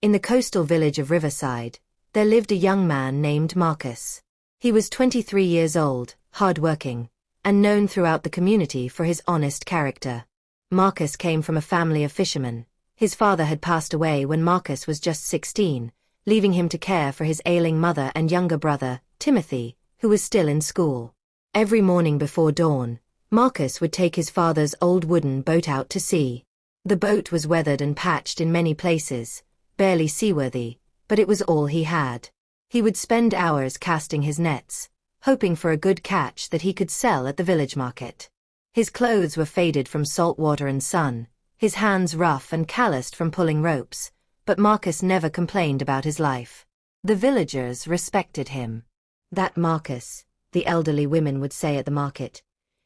In the coastal village of Riverside, there lived a young man named Marcus. He was 23 years old, hard-working, and known throughout the community for his honest character. Marcus came from a family of fishermen. His father had passed away when Marcus was just 16, leaving him to care for his ailing mother and younger brother, Timothy, who was still in school. Every morning before dawn, Marcus would take his father's old wooden boat out to sea. The boat was weathered and patched in many places, barely seaworthy, but it was all he had. He would spend hours casting his nets, hoping for a good catch that he could sell at the village market. His clothes were faded from salt water and sun, his hands rough and calloused from pulling ropes, but Marcus never complained about his life. The villagers respected him. That Marcus, the elderly women would say at the market.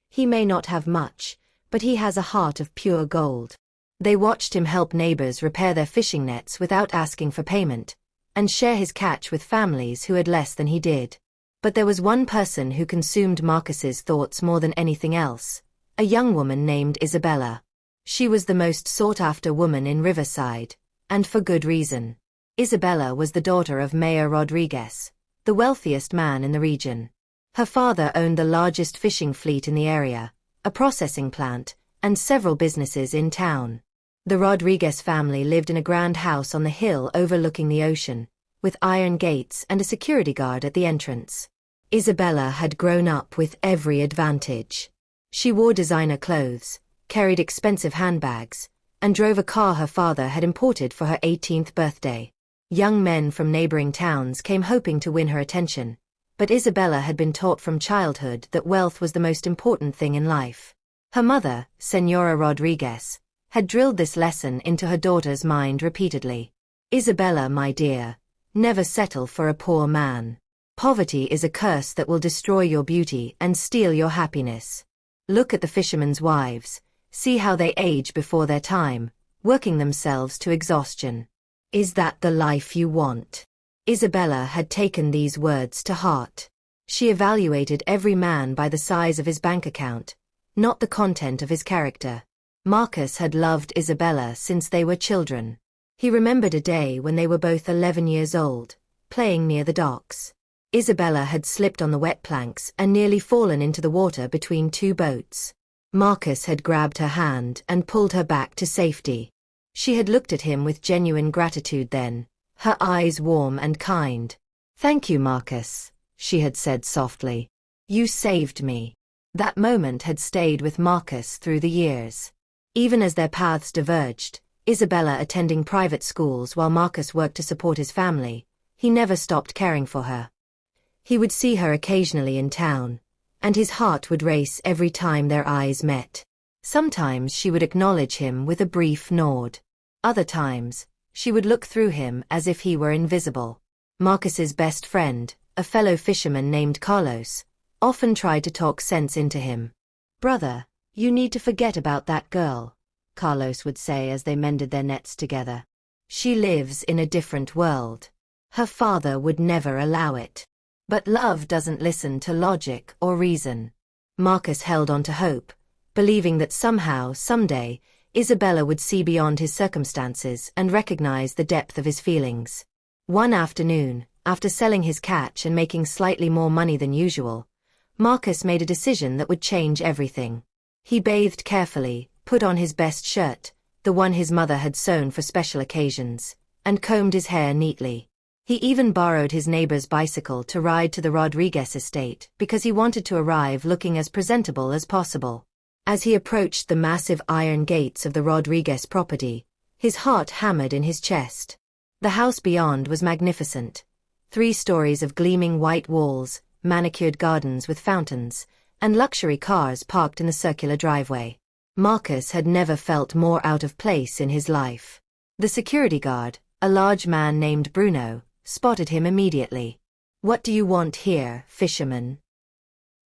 He may not have much, but he has a heart of pure gold. They watched him help neighbors repair their fishing nets without asking for payment, and share his catch with families who had less than he did. But there was one person who consumed Marcus's thoughts more than anything else, a young woman named Isabella. She was the most sought-after woman in Riverside, and for good reason. Isabella was the daughter of Mayor Rodriguez, the wealthiest man in the region. Her father owned the largest fishing fleet in the area, a processing plant, and several businesses in town. The Rodriguez family lived in a grand house on the hill overlooking the ocean, with iron gates and a security guard at the entrance. Isabella had grown up with every advantage. She wore designer clothes, carried expensive handbags, and drove a car her father had imported for her 18th birthday. Young men from neighboring towns came hoping to win her attention, but Isabella had been taught from childhood that wealth was the most important thing in life. Her mother, Senora Rodriguez, had drilled this lesson into her daughter's mind repeatedly. Isabella, my dear, never settle for a poor man. Poverty is a curse that will destroy your beauty and steal your happiness. Look at the fishermen's wives. See how they age before their time, working themselves to exhaustion. Is that the life you want? Isabella had taken these words to heart. She evaluated every man by the size of his bank account, not the content of his character. Marcus had loved Isabella since they were children. He remembered a day when they were both 11 years old, playing near the docks. Isabella had slipped on the wet planks and nearly fallen into the water between two boats. Marcus had grabbed her hand and pulled her back to safety. She had looked at him with genuine gratitude then, her eyes warm and kind. "Thank you, Marcus," she had said softly. "You saved me." That moment had stayed with Marcus through the years. Even as their paths diverged, Isabella attending private schools while Marcus worked to support his family, he never stopped caring for her. He would see her occasionally in town, and his heart would race every time their eyes met. Sometimes she would acknowledge him with a brief nod. Other times, she would look through him as if he were invisible. Marcus's best friend, a fellow fisherman named Carlos, often tried to talk sense into him. "Brother, you need to forget about that girl," Carlos would say as they mended their nets together. "She lives in a different world. Her father would never allow it." But love doesn't listen to logic or reason. Marcus held on to hope, believing that somehow, someday, Isabella would see beyond his circumstances and recognize the depth of his feelings. One afternoon, after selling his catch and making slightly more money than usual, Marcus made a decision that would change everything. He bathed carefully, put on his best shirt, the one his mother had sewn for special occasions, and combed his hair neatly. He even borrowed his neighbor's bicycle to ride to the Rodriguez estate because he wanted to arrive looking as presentable as possible. As he approached the massive iron gates of the Rodriguez property, his heart hammered in his chest. The house beyond was magnificent. 3 stories of gleaming white walls, manicured gardens with fountains, and luxury cars parked in the circular driveway. Marcus had never felt more out of place in his life. The security guard, a large man named Bruno, spotted him immediately. "What do you want here, fisherman?"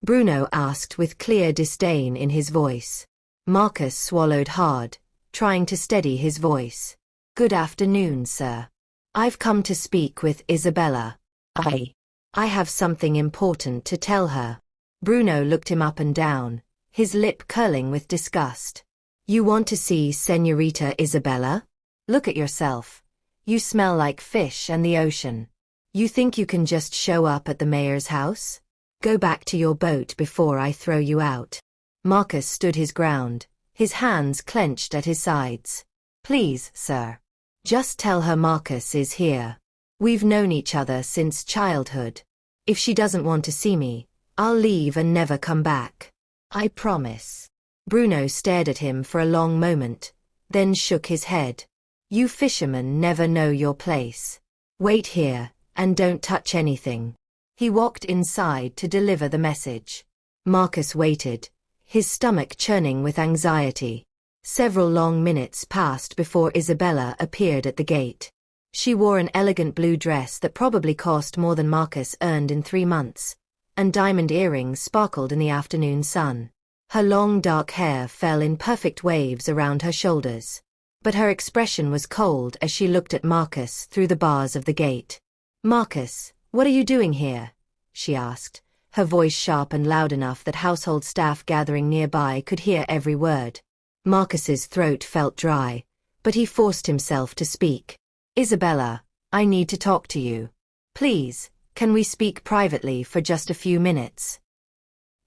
Bruno asked with clear disdain in his voice. Marcus swallowed hard, trying to steady his voice. "Good afternoon, sir. I've come to speak with Isabella. I have something important to tell her." Bruno looked him up and down, his lip curling with disgust. "You want to see Señorita Isabella? Look at yourself. You smell like fish and the ocean. You think you can just show up at the mayor's house? Go back to your boat before I throw you out. Marcus stood his ground, his hands clenched at his sides. Please, sir. Just tell her Marcus is here. We've known each other since childhood. If she doesn't want to see me, I'll leave and never come back. I promise. Bruno stared at him for a long moment, then shook his head. You fishermen never know your place. Wait here, and don't touch anything. He walked inside to deliver the message. Marcus waited, his stomach churning with anxiety. Several long minutes passed before Isabella appeared at the gate. She wore an elegant blue dress that probably cost more than Marcus earned in 3 months, and diamond earrings sparkled in the afternoon sun. Her long dark hair fell in perfect waves around her shoulders. But her expression was cold as she looked at Marcus through the bars of the gate. Marcus, what are you doing here? She asked, her voice sharp and loud enough that household staff gathering nearby could hear every word. Marcus's throat felt dry, but he forced himself to speak. Isabella, I need to talk to you. Please, can we speak privately for just a few minutes?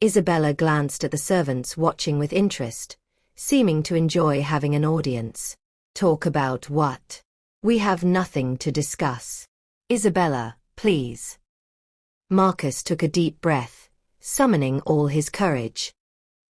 Isabella glanced at the servants watching with interest, seeming to enjoy having an audience. Talk about what? We have nothing to discuss. Isabella, please. Marcus took a deep breath, summoning all his courage.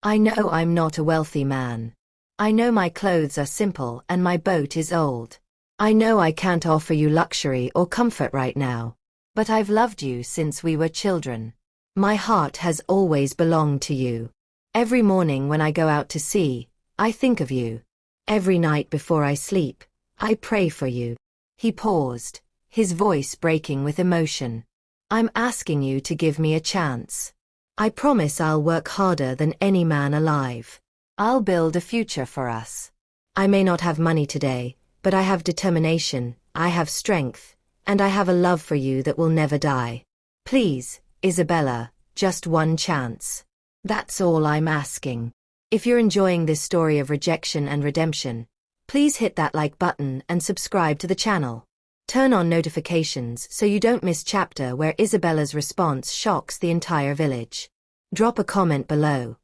I know I'm not a wealthy man. I know my clothes are simple and my boat is old. I know I can't offer you luxury or comfort right now. But I've loved you since we were children. My heart has always belonged to you. Every morning when I go out to sea, I think of you. Every night before I sleep, I pray for you. He paused, his voice breaking with emotion. I'm asking you to give me a chance. I promise I'll work harder than any man alive. I'll build a future for us. I may not have money today, but I have determination, I have strength, and I have a love for you that will never die. Please, Isabella, just one chance. That's all I'm asking. If you're enjoying this story of rejection and redemption, please hit that like button and subscribe to the channel. Turn on notifications so you don't miss chapter where Isabella's response shocks the entire village. Drop a comment below.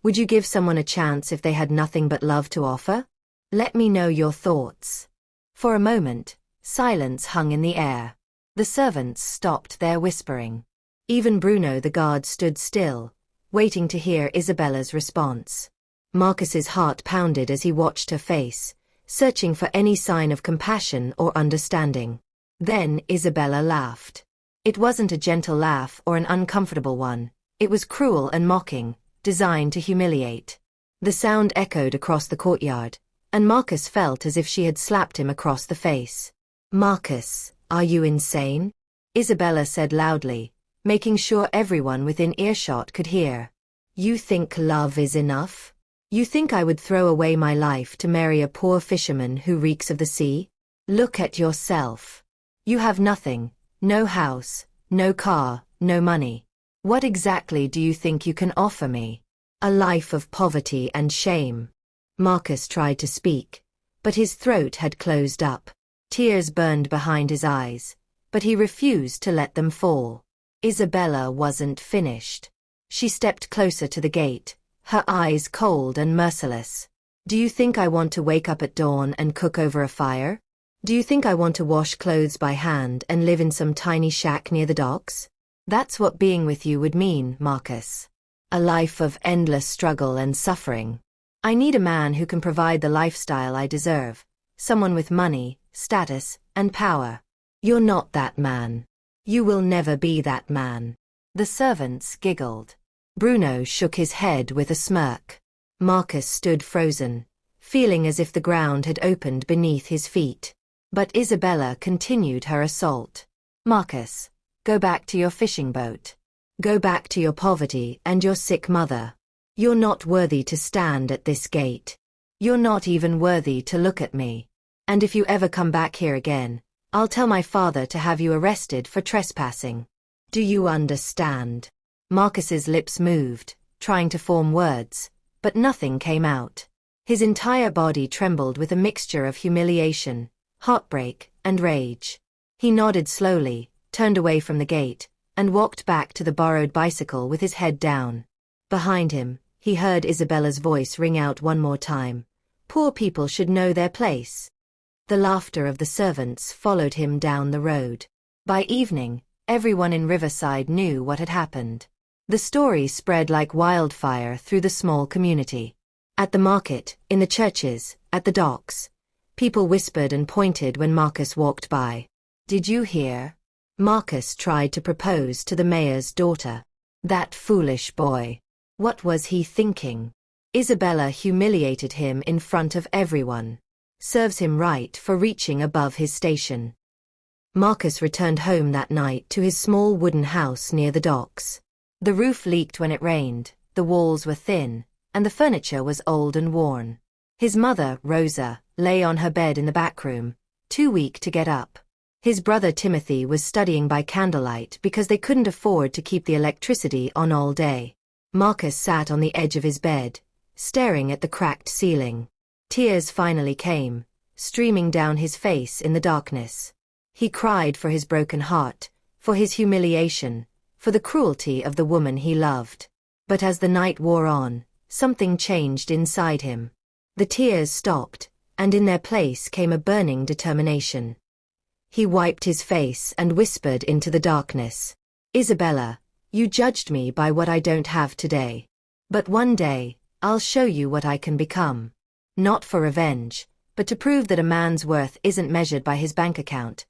Would you give someone a chance if they had nothing but love to offer? Let me know your thoughts. For a moment, silence hung in the air. The servants stopped their whispering. Even Bruno the guard stood still, waiting to hear Isabella's response. Marcus's heart pounded as he watched her face, searching for any sign of compassion or understanding. Then Isabella laughed. It wasn't a gentle laugh or an uncomfortable one. It was cruel and mocking, designed to humiliate. The sound echoed across the courtyard, and Marcus felt as if she had slapped him across the face. Marcus, are you insane? Isabella said loudly, making sure everyone within earshot could hear. You think love is enough? You think I would throw away my life to marry a poor fisherman who reeks of the sea? Look at yourself. You have nothing, no house, no car, no money. What exactly do you think you can offer me? A life of poverty and shame. Marcus tried to speak, but his throat had closed up. Tears burned behind his eyes, but he refused to let them fall. Isabella wasn't finished. She stepped closer to the gate, her eyes cold and merciless. Do you think I want to wake up at dawn and cook over a fire? Do you think I want to wash clothes by hand and live in some tiny shack near the docks? That's what being with you would mean, Marcus. A life of endless struggle and suffering. I need a man who can provide the lifestyle I deserve. Someone with money, status, and power. You're not that man. You will never be that man. The servants giggled. Bruno shook his head with a smirk. Marcus stood frozen, feeling as if the ground had opened beneath his feet. But Isabella continued her assault. Marcus, go back to your fishing boat. Go back to your poverty and your sick mother. You're not worthy to stand at this gate. You're not even worthy to look at me. And if you ever come back here again, I'll tell my father to have you arrested for trespassing. Do you understand? Marcus's lips moved, trying to form words, but nothing came out. His entire body trembled with a mixture of humiliation, heartbreak, and rage. He nodded slowly, turned away from the gate, and walked back to the borrowed bicycle with his head down. Behind him, he heard Isabella's voice ring out one more time. Poor people should know their place. The laughter of the servants followed him down the road. By evening, everyone in Riverside knew what had happened. The story spread like wildfire through the small community. At the market, in the churches, at the docks, people whispered and pointed when Marcus walked by. Did you hear? Marcus tried to propose to the mayor's daughter. That foolish boy. What was he thinking? Isabella humiliated him in front of everyone. Serves him right for reaching above his station. Marcus returned home that night to his small wooden house near the docks. The roof leaked when it rained, the walls were thin, and the furniture was old and worn. His mother, Rosa, lay on her bed in the back room, too weak to get up. His brother Timothy was studying by candlelight because they couldn't afford to keep the electricity on all day. Marcus sat on the edge of his bed, staring at the cracked ceiling. Tears finally came, streaming down his face in the darkness. He cried for his broken heart, for his humiliation, for the cruelty of the woman he loved. But as the night wore on, something changed inside him. The tears stopped, and in their place came a burning determination. He wiped his face and whispered into the darkness. Isabella, you judged me by what I don't have today. But one day, I'll show you what I can become. Not for revenge, but to prove that a man's worth isn't measured by his bank account.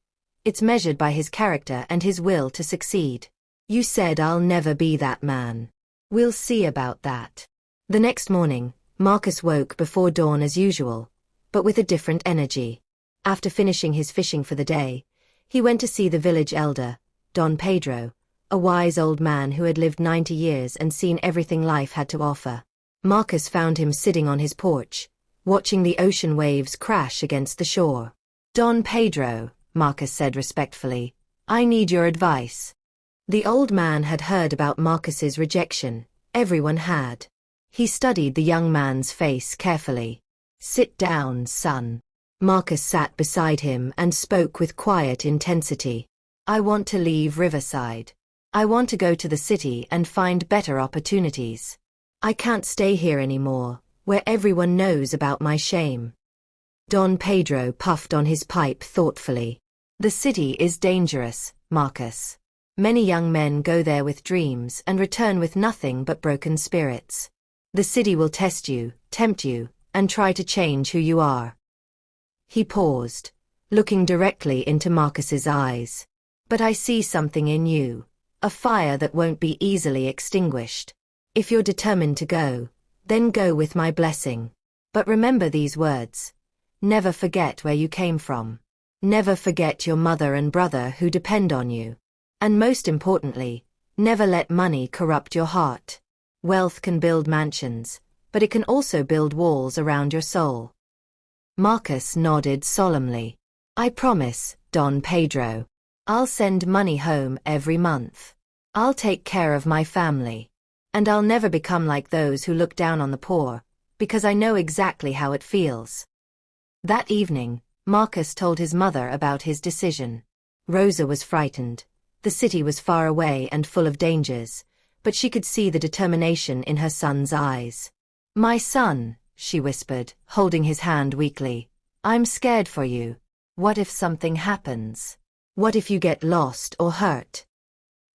It's measured by his character and his will to succeed. You said I'll never be that man. We'll see about that. The next morning, Marcus woke before dawn as usual, but with a different energy. After finishing his fishing for the day, he went to see the village elder, Don Pedro, a wise old man who had lived 90 years and seen everything life had to offer. Marcus found him sitting on his porch, watching the ocean waves crash against the shore. Don Pedro, Marcus said respectfully, I need your advice. The old man had heard about Marcus's rejection. Everyone had. He studied the young man's face carefully. Sit down, son. Marcus sat beside him and spoke with quiet intensity. I want to leave Riverside. I want to go to the city and find better opportunities. I can't stay here anymore, where everyone knows about my shame. Don Pedro puffed on his pipe thoughtfully. The city is dangerous, Marcus. Many young men go there with dreams and return with nothing but broken spirits. The city will test you, tempt you, and try to change who you are. He paused, looking directly into Marcus's eyes. But I see something in you, a fire that won't be easily extinguished. If you're determined to go, then go with my blessing. But remember these words. Never forget where you came from. Never forget your mother and brother who depend on you. And most importantly, never let money corrupt your heart. Wealth can build mansions, but it can also build walls around your soul. Marcus nodded solemnly. I promise, Don Pedro. I'll send money home every month. I'll take care of my family. And I'll never become like those who look down on the poor, because I know exactly how it feels. That evening, Marcus told his mother about his decision. Rosa was frightened. The city was far away and full of dangers, but she could see the determination in her son's eyes. My son, she whispered, holding his hand weakly, I'm scared for you. What if something happens? What if you get lost or hurt?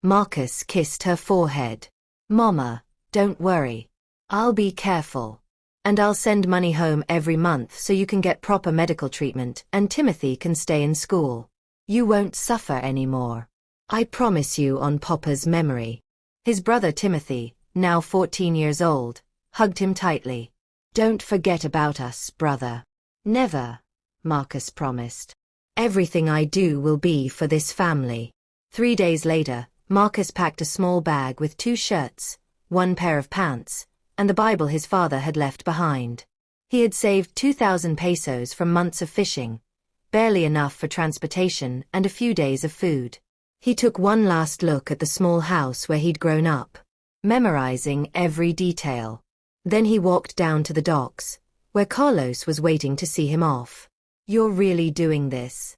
Marcus kissed her forehead. Mama, don't worry. I'll be careful. And I'll send money home every month so you can get proper medical treatment and Timothy can stay in school. You won't suffer anymore. I promise you on Papa's memory. His brother Timothy, now 14 years old, hugged him tightly. Don't forget about us, brother. Never, Marcus promised. Everything I do will be for this family. 3 days later, Marcus packed a small bag with 2 shirts, 1 pair of pants, and the Bible his father had left behind. He had saved 2,000 pesos from months of fishing, barely enough for transportation and a few days of food. He took one last look at the small house where he'd grown up, memorizing every detail. Then he walked down to the docks, where Carlos was waiting to see him off. You're really doing this?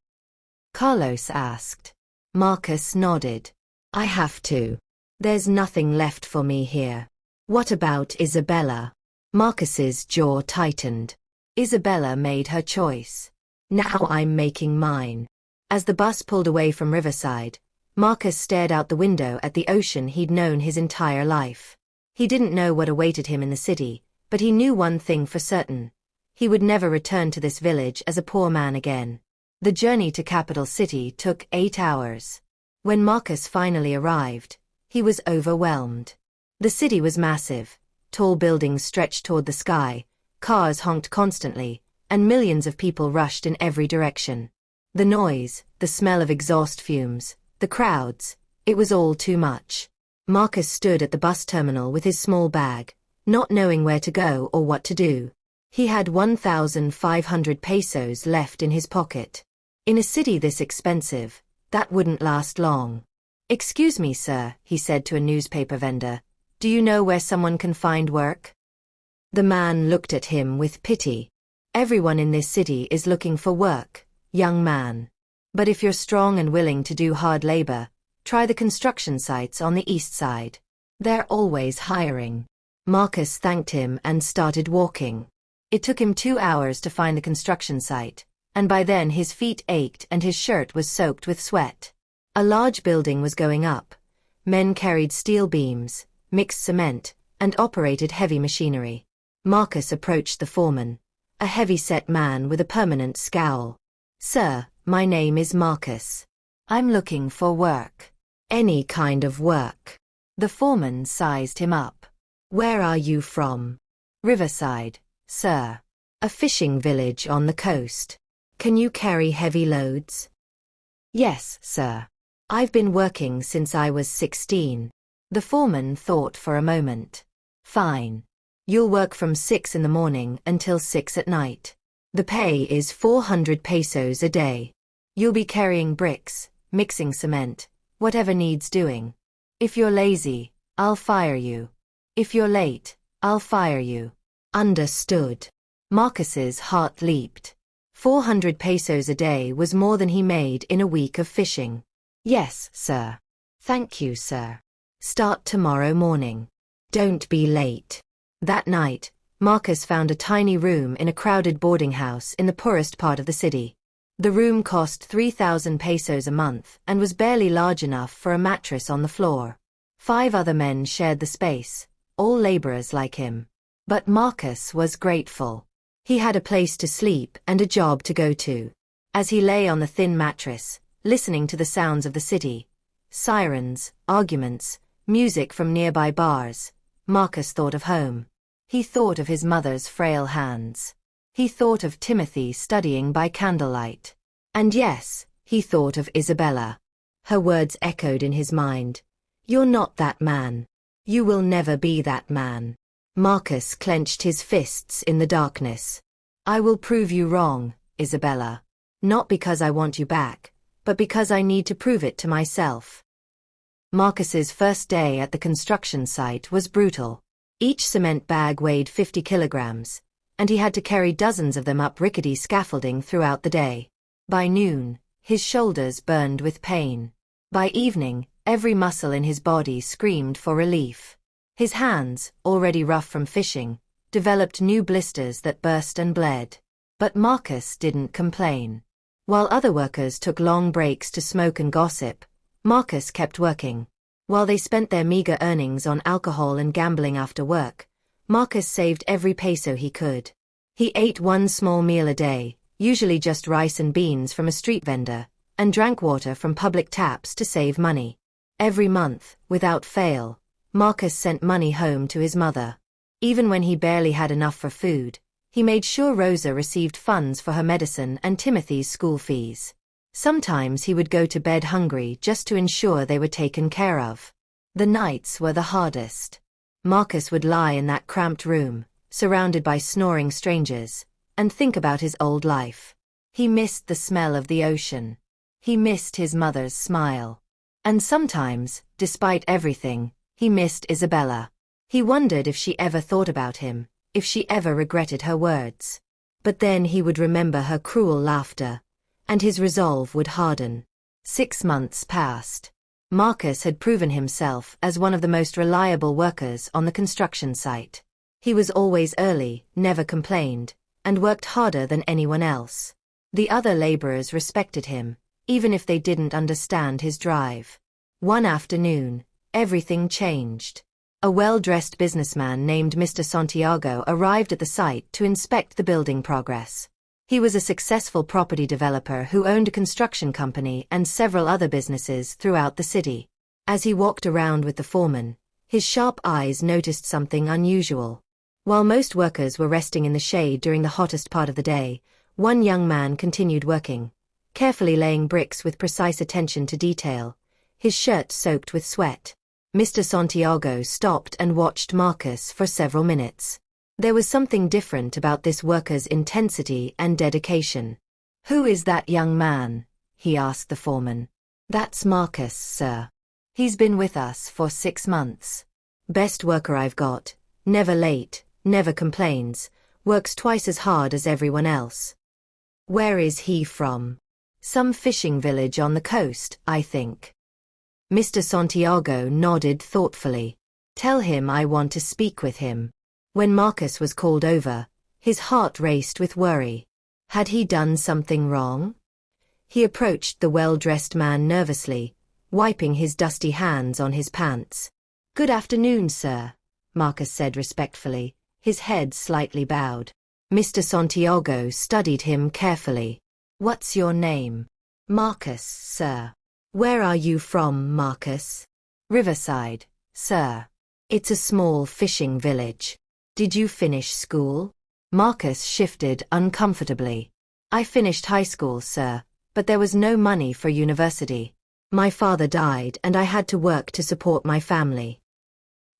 Carlos asked. Marcus nodded. I have to. There's nothing left for me here. What about Isabella? Marcus's jaw tightened. Isabella made her choice. Now I'm making mine. As the bus pulled away from Riverside, Marcus stared out the window at the ocean he'd known his entire life. He didn't know what awaited him in the city, but he knew one thing for certain. He would never return to this village as a poor man again. The journey to Capital City took 8 hours. When Marcus finally arrived, he was overwhelmed. The city was massive. Tall buildings stretched toward the sky, cars honked constantly, and millions of people rushed in every direction. The noise, the smell of exhaust fumes, the crowds, it was all too much. Marcus stood at the bus terminal with his small bag, not knowing where to go or what to do. He had 1,500 pesos left in his pocket. In a city this expensive, that wouldn't last long. Excuse me, sir, he said to a newspaper vendor. Do you know where someone can find work? The man looked at him with pity. Everyone in this city is looking for work, young man. But if you're strong and willing to do hard labor, try the construction sites on the east side. They're always hiring. Marcus thanked him and started walking. It took him 2 hours to find the construction site, and by then his feet ached and his shirt was soaked with sweat. A large building was going up. Men carried steel beams, mixed cement, and operated heavy machinery. Marcus approached the foreman, a heavy-set man with a permanent scowl. Sir, my name is Marcus. I'm looking for work. Any kind of work. The foreman sized him up. Where are you from? Riverside, sir. A fishing village on the coast. Can you carry heavy loads? Yes, sir. I've been working since I was 16. The foreman thought for a moment. Fine. You'll work from 6 in the morning until 6 at night. The pay is 400 pesos a day. You'll be carrying bricks, mixing cement, whatever needs doing. If you're lazy, I'll fire you. If you're late, I'll fire you. Understood. Marcus's heart leaped. 400 pesos a day was more than he made in a week of fishing. Yes, sir. Thank you, sir. Start tomorrow morning. Don't be late. That night, Marcus found a tiny room in a crowded boarding house in the poorest part of the city. The room cost 3,000 pesos a month and was barely large enough for a mattress on the floor. 5 other men shared the space, all laborers like him. But Marcus was grateful. He had a place to sleep and a job to go to. As he lay on the thin mattress, listening to the sounds of the city, sirens, arguments, music from nearby bars, Marcus thought of home. He thought of his mother's frail hands. He thought of Timothy studying by candlelight. And yes, he thought of Isabella. Her words echoed in his mind. You're not that man. You will never be that man. Marcus clenched his fists in the darkness. I will prove you wrong, Isabella. Not because I want you back, but because I need to prove it to myself. Marcus's first day at the construction site was brutal. Each cement bag weighed 50 kilograms, and he had to carry dozens of them up rickety scaffolding throughout the day. By noon, his shoulders burned with pain. By evening, every muscle in his body screamed for relief. His hands, already rough from fishing, developed new blisters that burst and bled. But Marcus didn't complain. While other workers took long breaks to smoke and gossip, Marcus kept working. While they spent their meager earnings on alcohol and gambling after work, Marcus saved every peso he could. He ate one small meal a day, usually just rice and beans from a street vendor, and drank water from public taps to save money. Every month, without fail, Marcus sent money home to his mother. Even when he barely had enough for food, he made sure Rosa received funds for her medicine and Timothy's school fees. Sometimes he would go to bed hungry just to ensure they were taken care of. The nights were the hardest. Marcus would lie in that cramped room, surrounded by snoring strangers, and think about his old life. He missed the smell of the ocean. He missed his mother's smile. And sometimes, despite everything, he missed Isabella. He wondered if she ever thought about him, if she ever regretted her words. But then he would remember her cruel laughter, and his resolve would harden. 6 months passed. Marcus had proven himself as one of the most reliable workers on the construction site. He was always early, never complained, and worked harder than anyone else. The other laborers respected him, even if they didn't understand his drive. One afternoon, everything changed. A well-dressed businessman named Mr. Santiago arrived at the site to inspect the building progress. He was a successful property developer who owned a construction company and several other businesses throughout the city. As he walked around with the foreman, his sharp eyes noticed something unusual. While most workers were resting in the shade during the hottest part of the day, one young man continued working, carefully laying bricks with precise attention to detail, his shirt soaked with sweat. Mr. Santiago stopped and watched Marcus for several minutes. There was something different about this worker's intensity and dedication. "Who is that young man?" he asked the foreman. "That's Marcus, sir. He's been with us for 6 months. Best worker I've got, never late, never complains, works twice as hard as everyone else." "Where is he from?" "Some fishing village on the coast, I think." Mr. Santiago nodded thoughtfully. "Tell him I want to speak with him." When Marcus was called over, his heart raced with worry. Had he done something wrong? He approached the well-dressed man nervously, wiping his dusty hands on his pants. "Good afternoon, sir," Marcus said respectfully, his head slightly bowed. Mr. Santiago studied him carefully. "What's your name?" "Marcus, sir." "Where are you from, Marcus?" "Riverside, sir. It's a small fishing village." "Did you finish school?" Marcus shifted uncomfortably. "I finished high school, sir, but there was no money for university. My father died and I had to work to support my family."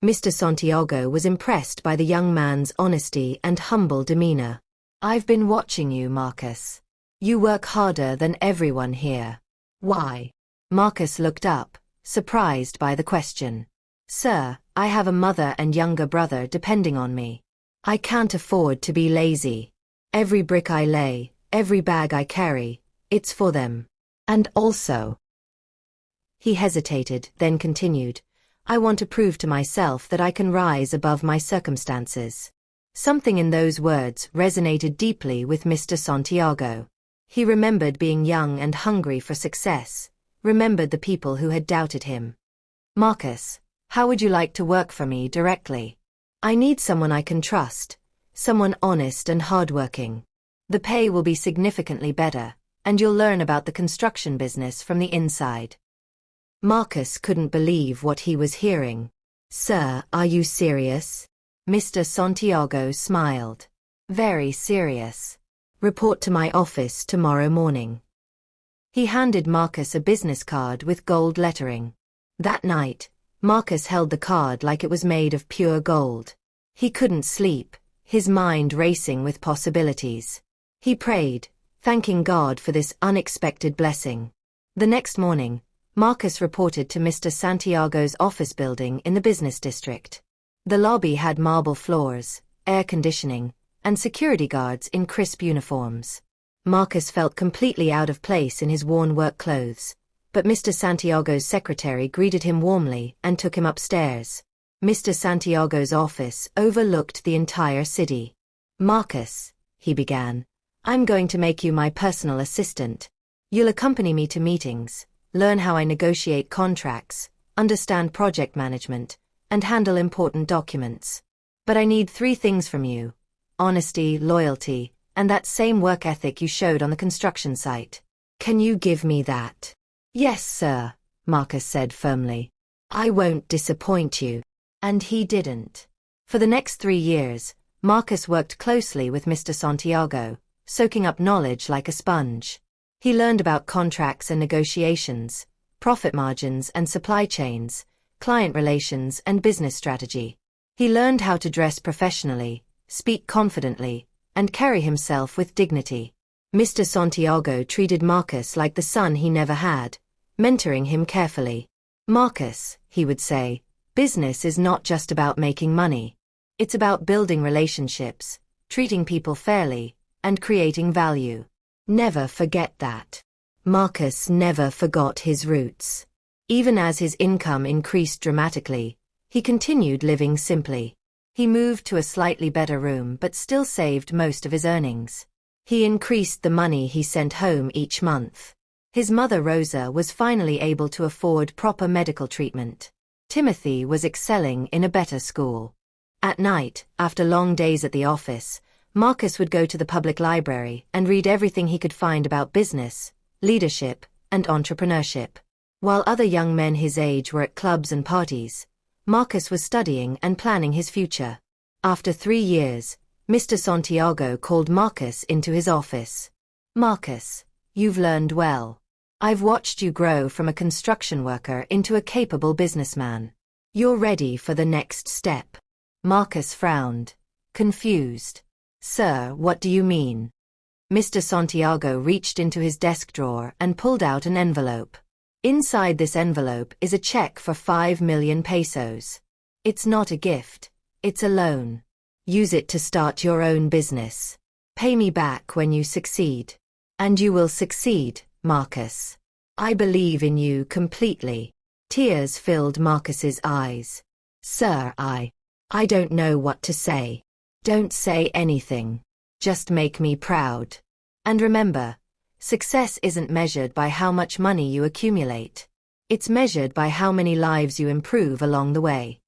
Mr. Santiago was impressed by the young man's honesty and humble demeanor. "I've been watching you, Marcus. You work harder than everyone here. Why?" Marcus looked up, surprised by the question. "Sir, I have a mother and younger brother depending on me. I can't afford to be lazy. Every brick I lay, every bag I carry, it's for them. And also—" He hesitated, then continued, "I want to prove to myself that I can rise above my circumstances." Something in those words resonated deeply with Mr. Santiago. He remembered being young and hungry for success, remembered the people who had doubted him. "Marcus, how would you like to work for me directly? I need someone I can trust, someone honest and hardworking. The pay will be significantly better, and you'll learn about the construction business from the inside." Marcus couldn't believe what he was hearing. "Sir, are you serious?" Mr. Santiago smiled. "Very serious. Report to my office tomorrow morning." He handed Marcus a business card with gold lettering. That night, Marcus held the card like it was made of pure gold. He couldn't sleep, his mind racing with possibilities. He prayed, thanking God for this unexpected blessing. The next morning, Marcus reported to Mr. Santiago's office building in the business district. The lobby had marble floors, air conditioning, and security guards in crisp uniforms. Marcus felt completely out of place in his worn work clothes, but Mr. Santiago's secretary greeted him warmly and took him upstairs. Mr. Santiago's office overlooked the entire city. "Marcus," he began, "I'm going to make you my personal assistant. You'll accompany me to meetings, learn how I negotiate contracts, understand project management, and handle important documents. But I need 3 things from you: honesty, loyalty, and that same work ethic you showed on the construction site. Can you give me that?" "Yes, sir," Marcus said firmly. "I won't disappoint you." And he didn't. For the next 3 years, Marcus worked closely with Mr. Santiago, soaking up knowledge like a sponge. He learned about contracts and negotiations, profit margins and supply chains, client relations and business strategy. He learned how to dress professionally, speak confidently, and carry himself with dignity. Mr. Santiago treated Marcus like the son he never had, mentoring him carefully. "Marcus," he would say, "business is not just about making money. It's about building relationships, treating people fairly, and creating value. Never forget that. Marcus never forgot his roots. Even as his income increased dramatically, he continued living simply. He moved to a slightly better room but still saved most of his earnings. He increased the money he sent home each month. His mother Rosa was finally able to afford proper medical treatment. Timothy was excelling in a better school. At night, after long days at the office, Marcus would go to the public library and read everything he could find about business, leadership, and entrepreneurship. While other young men his age were at clubs and parties, Marcus was studying and planning his future. After 3 years, Mr. Santiago called Marcus into his office. "Marcus, you've learned well. I've watched you grow from a construction worker into a capable businessman. You're ready for the next step." Marcus frowned, confused. "Sir, what do you mean?" Mr. Santiago reached into his desk drawer and pulled out an envelope. Inside this envelope is a check for 5 million pesos. It's not a gift, it's a loan. Use it to start your own business. Pay me back when you succeed. And you will succeed, Marcus. I believe in you completely. Tears filled Marcus's eyes. "Sir, I don't know what to say." "Don't say anything. Just make me proud. And remember, success isn't measured by how much money you accumulate. It's measured by how many lives you improve along the way."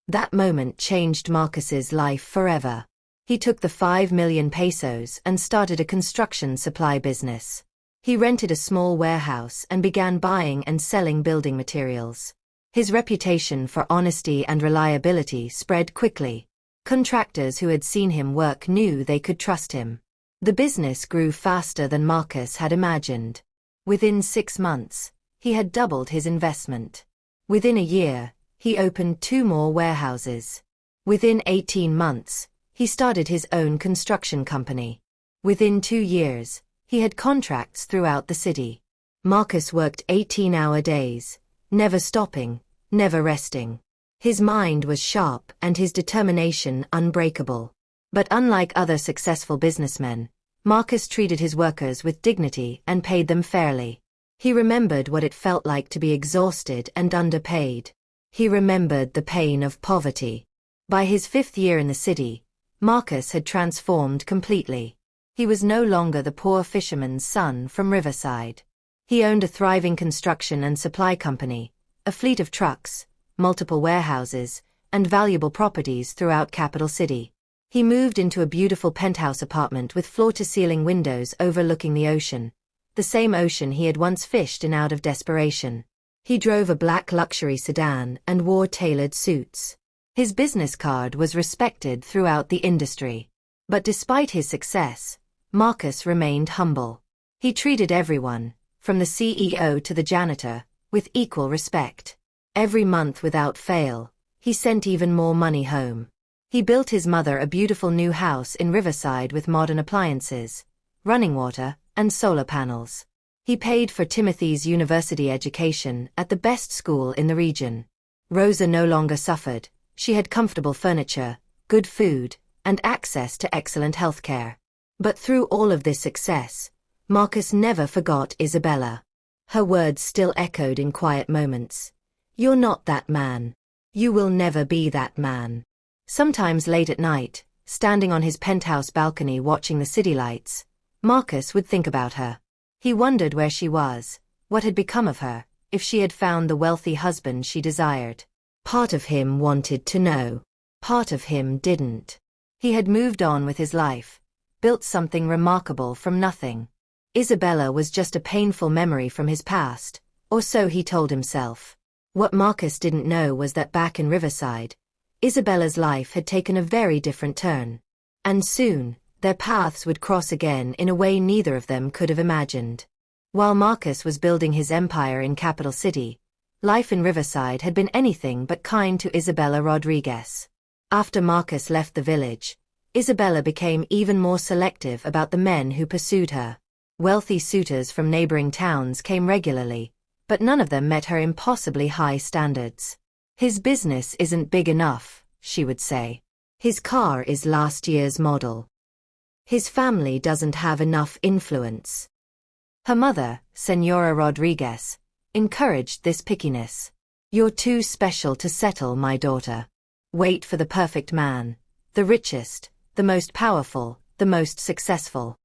That moment changed Marcus's life forever. He took the 5 million pesos and started a construction supply business. He rented a small warehouse and began buying and selling building materials. His reputation for honesty and reliability spread quickly. Contractors who had seen him work knew they could trust him. The business grew faster than Marcus had imagined. Within 6 months, he had doubled his investment. Within a year, he opened 2 more warehouses. Within 18 months, he started his own construction company. Within 2 years, he had contracts throughout the city. Marcus worked 18-hour days, never stopping, never resting. His mind was sharp and his determination unbreakable. But unlike other successful businessmen, Marcus treated his workers with dignity and paid them fairly. He remembered what it felt like to be exhausted and underpaid. He remembered the pain of poverty. By his 5th year in the city, Marcus had transformed completely. He was no longer the poor fisherman's son from Riverside. He owned a thriving construction and supply company, a fleet of trucks, multiple warehouses, and valuable properties throughout Capital City. He moved into a beautiful penthouse apartment with floor-to-ceiling windows overlooking the ocean, the same ocean he had once fished in out of desperation. He drove a black luxury sedan and wore tailored suits. His business card was respected throughout the industry. But despite his success, Marcus remained humble. He treated everyone, from the CEO to the janitor, with equal respect. Every month without fail, he sent even more money home. He built his mother a beautiful new house in Riverside with modern appliances, running water, and solar panels. He paid for Timothy's university education at the best school in the region. Rosa no longer suffered. She had comfortable furniture, good food, and access to excellent healthcare. But through all of this success, Marcus never forgot Isabella. Her words still echoed in quiet moments. "You're not that man. You will never be that man." Sometimes late at night, standing on his penthouse balcony watching the city lights, Marcus would think about her. He wondered where she was, what had become of her, if she had found the wealthy husband she desired. Part of him wanted to know. Part of him didn't. He had moved on with his life, built something remarkable from nothing. Isabella was just a painful memory from his past, or so he told himself. What Marcus didn't know was that back in Riverside, Isabella's life had taken a very different turn. And soon, their paths would cross again in a way neither of them could have imagined. While Marcus was building his empire in Capital City, life in Riverside had been anything but kind to Isabella Rodriguez. After Marcus left the village, Isabella became even more selective about the men who pursued her. Wealthy suitors from neighboring towns came regularly, but none of them met her impossibly high standards. "His business isn't big enough," she would say. "His car is last year's model." His family doesn't have enough influence. Her mother, Senora Rodriguez, encouraged this pickiness. You're too special to settle, my daughter. Wait for the perfect man, the richest, the most powerful, the most successful.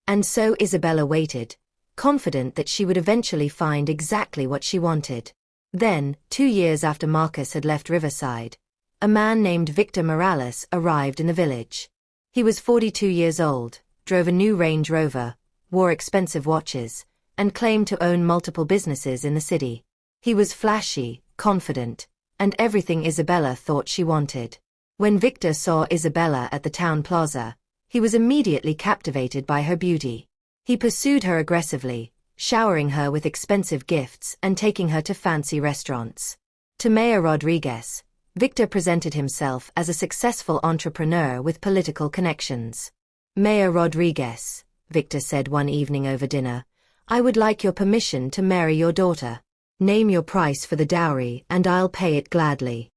And so Isabella waited, confident that she would eventually find exactly what she wanted. Then, 2 years after Marcus had left Riverside, a man named Victor Morales arrived in the village. He was 42 years old, drove a new Range Rover, wore expensive watches, and claimed to own multiple businesses in the city. He was flashy, confident, and everything Isabella thought she wanted. When Victor saw Isabella at the town plaza, he was immediately captivated by her beauty. He pursued her aggressively, showering her with expensive gifts and taking her to fancy restaurants. To Mayor Rodriguez, Victor presented himself as a successful entrepreneur with political connections. Mayor Rodriguez, Victor said one evening over dinner, I would like your permission to marry your daughter. Name your price for the dowry and I'll pay it gladly.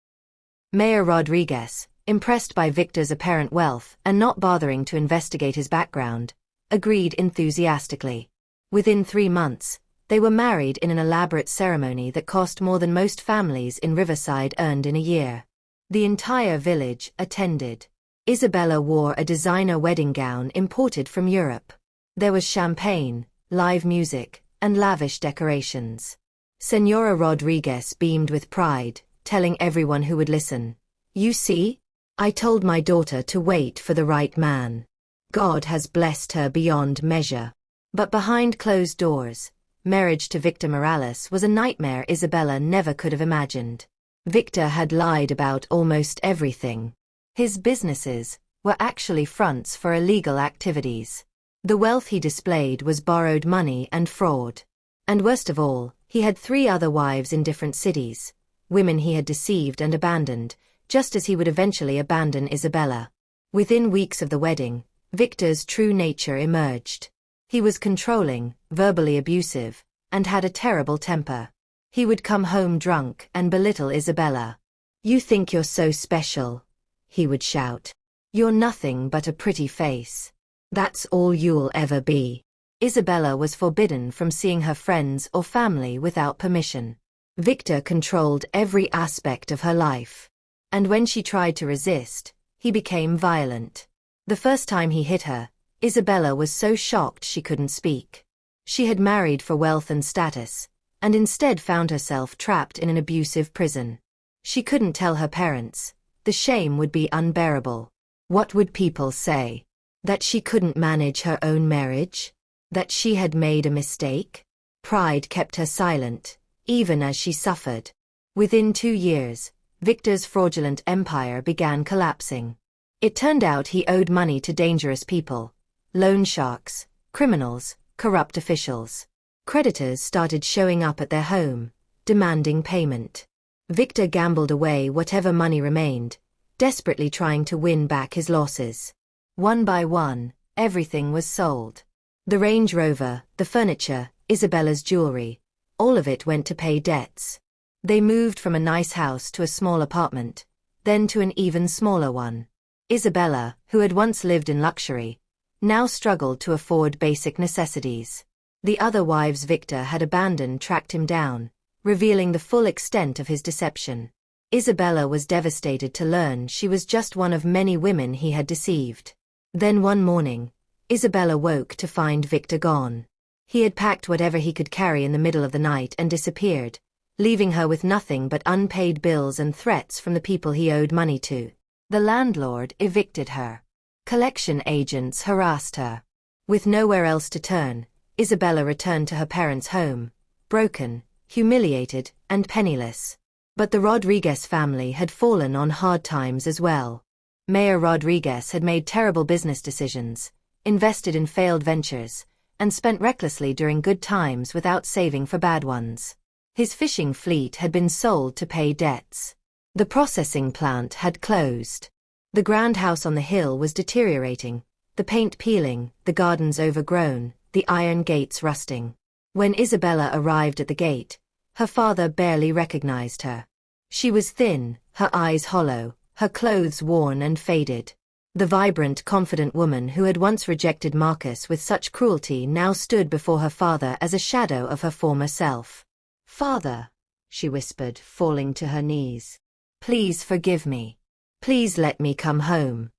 Mayor Rodriguez, impressed by Victor's apparent wealth and not bothering to investigate his background, agreed enthusiastically. Within 3 months, they were married in an elaborate ceremony that cost more than most families in Riverside earned in a year. The entire village attended. Isabella wore a designer wedding gown imported from Europe. There was champagne, live music, and lavish decorations. Senora Rodriguez beamed with pride, telling everyone who would listen, You see? I told my daughter to wait for the right man. God has blessed her beyond measure. But behind closed doors, marriage to Victor Morales was a nightmare Isabella never could have imagined. Victor had lied about almost everything. His businesses were actually fronts for illegal activities. The wealth he displayed was borrowed money and fraud. And worst of all, he had 3 other wives in different cities, women he had deceived and abandoned, just as he would eventually abandon Isabella. Within weeks of the wedding, Victor's true nature emerged. He was controlling, verbally abusive, and had a terrible temper. He would come home drunk and belittle Isabella. You think you're so special, he would shout. You're nothing but a pretty face. That's all you'll ever be. Isabella was forbidden from seeing her friends or family without permission. Victor controlled every aspect of her life. And when she tried to resist, he became violent. The first time he hit her, Isabella was so shocked she couldn't speak. She had married for wealth and status, and instead found herself trapped in an abusive prison. She couldn't tell her parents. The shame would be unbearable. What would people say? That she couldn't manage her own marriage? That she had made a mistake? Pride kept her silent, even as she suffered. Within 2 years, Victor's fraudulent empire began collapsing. It turned out he owed money to dangerous people, loan sharks, criminals, corrupt officials. Creditors started showing up at their home, demanding payment. Victor gambled away whatever money remained, desperately trying to win back his losses. One by one, everything was sold. The Range Rover, the furniture, Isabella's jewelry, all of it went to pay debts. They moved from a nice house to a small apartment, then to an even smaller one. Isabella, who had once lived in luxury, now struggled to afford basic necessities. The other wives Victor had abandoned tracked him down, revealing the full extent of his deception. Isabella was devastated to learn she was just one of many women he had deceived. Then one morning, Isabella woke to find Victor gone. He had packed whatever he could carry in the middle of the night and disappeared, leaving her with nothing but unpaid bills and threats from the people he owed money to. The landlord evicted her. Collection agents harassed her. With nowhere else to turn, Isabella returned to her parents' home, broken, humiliated, and penniless. But the Rodriguez family had fallen on hard times as well. Mayor Rodriguez had made terrible business decisions, invested in failed ventures, and spent recklessly during good times without saving for bad ones. His fishing fleet had been sold to pay debts. The processing plant had closed. The grand house on the hill was deteriorating, the paint peeling, the gardens overgrown, the iron gates rusting. When Isabella arrived at the gate, her father barely recognized her. She was thin, her eyes hollow, her clothes worn and faded. The vibrant, confident woman who had once rejected Marcus with such cruelty now stood before her father as a shadow of her former self. "Father," she whispered, falling to her knees. "Please forgive me. Please let me come home."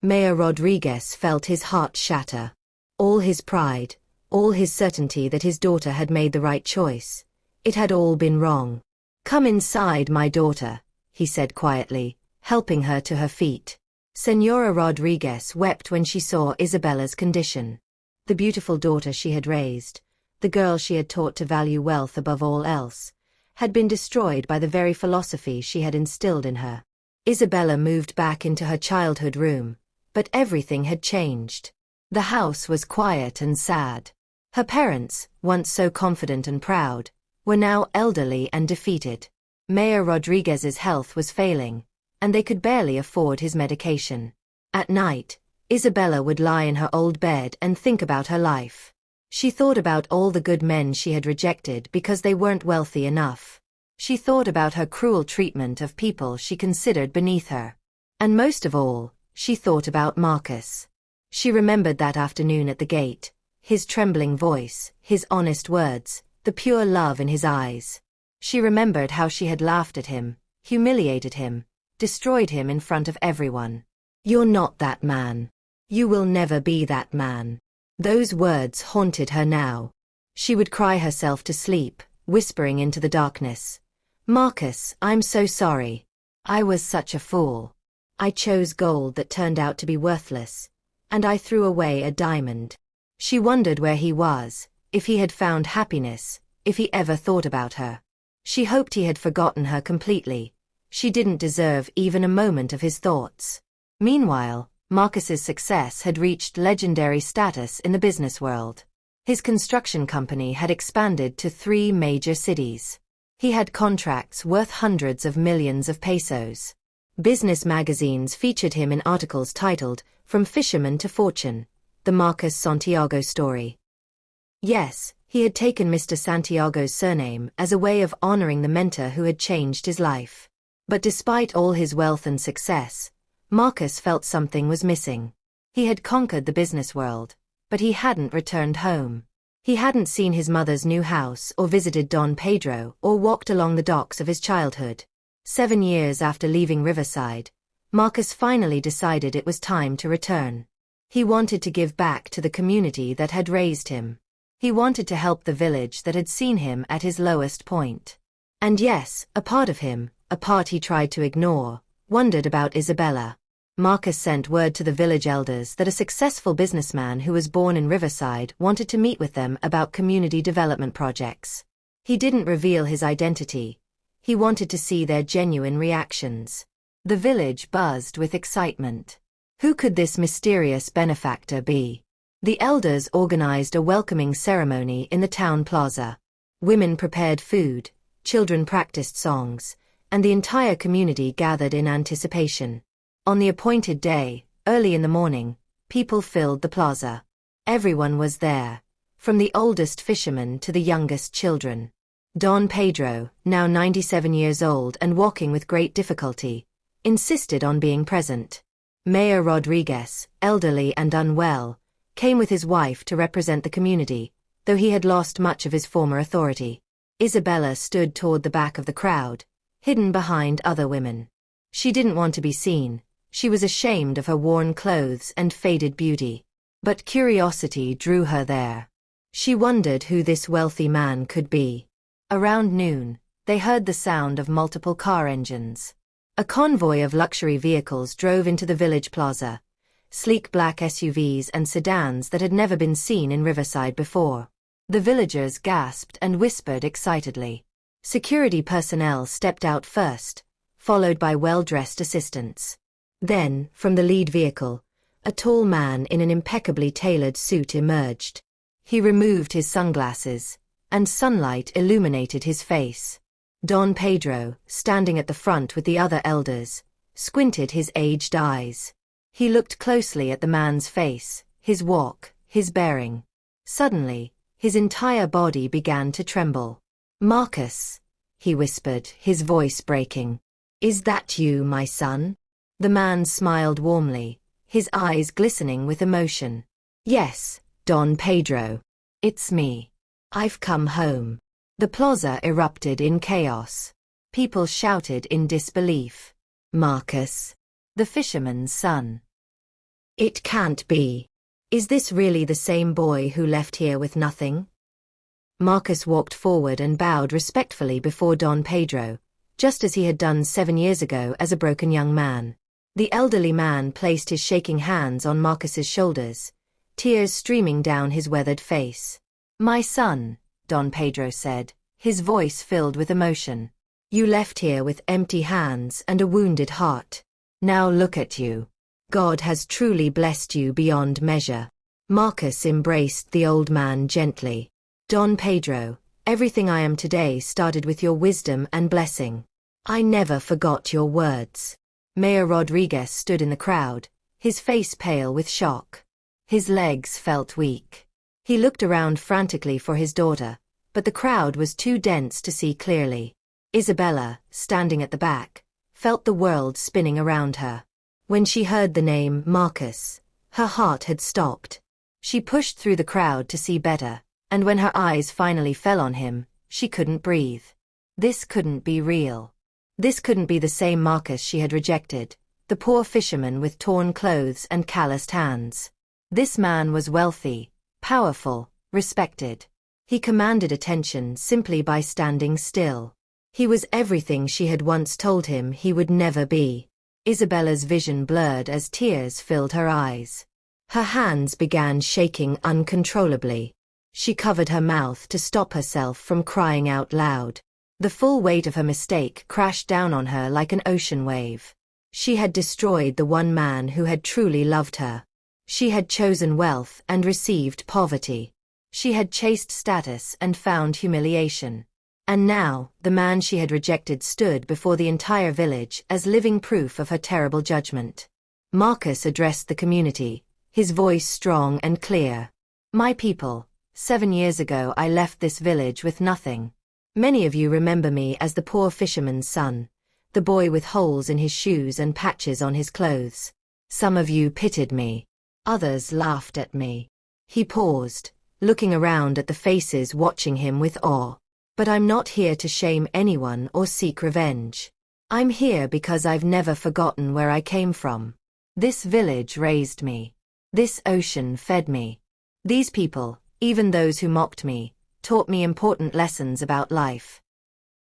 Mayor Rodriguez felt his heart shatter. All his pride, all his certainty that his daughter had made the right choice, it had all been wrong. "Come inside, my daughter," he said quietly, helping her to her feet. Senora Rodriguez wept when she saw Isabella's condition. The beautiful daughter she had raised, the girl she had taught to value wealth above all else, had been destroyed by the very philosophy she had instilled in her. Isabella moved back into her childhood room, but everything had changed. The house was quiet and sad. Her parents, once so confident and proud, were now elderly and defeated. Mayor Rodriguez's health was failing, and they could barely afford his medication. At night, Isabella would lie in her old bed and think about her life. She thought about all the good men she had rejected because they weren't wealthy enough. She thought about her cruel treatment of people she considered beneath her. And most of all, she thought about Marcus. She remembered that afternoon at the gate, his trembling voice, his honest words, the pure love in his eyes. She remembered how she had laughed at him, humiliated him, destroyed him in front of everyone. "You're not that man. You will never be that man." Those words haunted her now. She would cry herself to sleep, whispering into the darkness, "Marcus, I'm so sorry. I was such a fool. I chose gold that turned out to be worthless, and I threw away a diamond." She wondered where he was, if he had found happiness, if he ever thought about her. She hoped he had forgotten her completely. She didn't deserve even a moment of his thoughts. Meanwhile, Marcus's success had reached legendary status in the business world. His construction company had expanded to 3 major cities. He had contracts worth hundreds of millions of pesos. Business magazines featured him in articles titled, "From Fisherman to Fortune, the Marcus Santiago Story." Yes, he had taken Mr. Santiago's surname as a way of honoring the mentor who had changed his life. But despite all his wealth and success, Marcus felt something was missing. He had conquered the business world, but he hadn't returned home. He hadn't seen his mother's new house or visited Don Pedro or walked along the docks of his childhood. 7 years after leaving Riverside, Marcus finally decided it was time to return. He wanted to give back to the community that had raised him. He wanted to help the village that had seen him at his lowest point. And yes, a part of him, a part he tried to ignore, wondered about Isabella. Marcus sent word to the village elders that a successful businessman who was born in Riverside wanted to meet with them about community development projects. He didn't reveal his identity. He wanted to see their genuine reactions. The village buzzed with excitement. Who could this mysterious benefactor be? The elders organized a welcoming ceremony in the town plaza. Women prepared food, children practiced songs, and the entire community gathered in anticipation. On the appointed day, early in the morning, people filled the plaza. Everyone was there, from the oldest fishermen to the youngest children. Don Pedro, now 97 years old and walking with great difficulty, insisted on being present. Mayor Rodriguez, elderly and unwell, came with his wife to represent the community, though he had lost much of his former authority. Isabella stood toward the back of the crowd, hidden behind other women. She didn't want to be seen. She was ashamed of her worn clothes and faded beauty. But curiosity drew her there. She wondered who this wealthy man could be. Around noon, they heard the sound of multiple car engines. A convoy of luxury vehicles drove into the village plaza, sleek black SUVs and sedans that had never been seen in Riverside before. The villagers gasped and whispered excitedly. Security personnel stepped out first, followed by well-dressed assistants. Then, from the lead vehicle, a tall man in an impeccably tailored suit emerged. He removed his sunglasses, and sunlight illuminated his face. Don Pedro, standing at the front with the other elders, squinted his aged eyes. He looked closely at the man's face, his walk, his bearing. Suddenly, his entire body began to tremble. "Marcus," he whispered, his voice breaking. "Is that you, my son?" The man smiled warmly, his eyes glistening with emotion. "Yes, Don Pedro. It's me. I've come home." The plaza erupted in chaos. People shouted in disbelief. "Marcus, the fisherman's son. It can't be. Is this really the same boy who left here with nothing?" Marcus walked forward and bowed respectfully before Don Pedro, just as he had done 7 years ago as a broken young man. The elderly man placed his shaking hands on Marcus's shoulders, tears streaming down his weathered face. "My son," Don Pedro said, his voice filled with emotion. "You left here with empty hands and a wounded heart. Now look at you. God has truly blessed you beyond measure." Marcus embraced the old man gently. "Don Pedro, everything I am today started with your wisdom and blessing. I never forgot your words." Mayor Rodriguez stood in the crowd, his face pale with shock. His legs felt weak. He looked around frantically for his daughter, but the crowd was too dense to see clearly. Isabella, standing at the back, felt the world spinning around her. When she heard the name Marcus, her heart had stopped. She pushed through the crowd to see better, and when her eyes finally fell on him, she couldn't breathe. This couldn't be real. This couldn't be the same Marcus she had rejected, the poor fisherman with torn clothes and calloused hands. This man was wealthy, powerful, respected. He commanded attention simply by standing still. He was everything she had once told him he would never be. Isabella's vision blurred as tears filled her eyes. Her hands began shaking uncontrollably. She covered her mouth to stop herself from crying out loud. The full weight of her mistake crashed down on her like an ocean wave. She had destroyed the one man who had truly loved her. She had chosen wealth and received poverty. She had chased status and found humiliation. And now, the man she had rejected stood before the entire village as living proof of her terrible judgment. Marcus addressed the community, his voice strong and clear. "My people, 7 years ago I left this village with nothing. Many of you remember me as the poor fisherman's son, the boy with holes in his shoes and patches on his clothes. Some of you pitied me. Others laughed at me." He paused, looking around at the faces watching him with awe. "But I'm not here to shame anyone or seek revenge. I'm here because I've never forgotten where I came from. This village raised me. This ocean fed me. These people, even those who mocked me, taught me important lessons about life."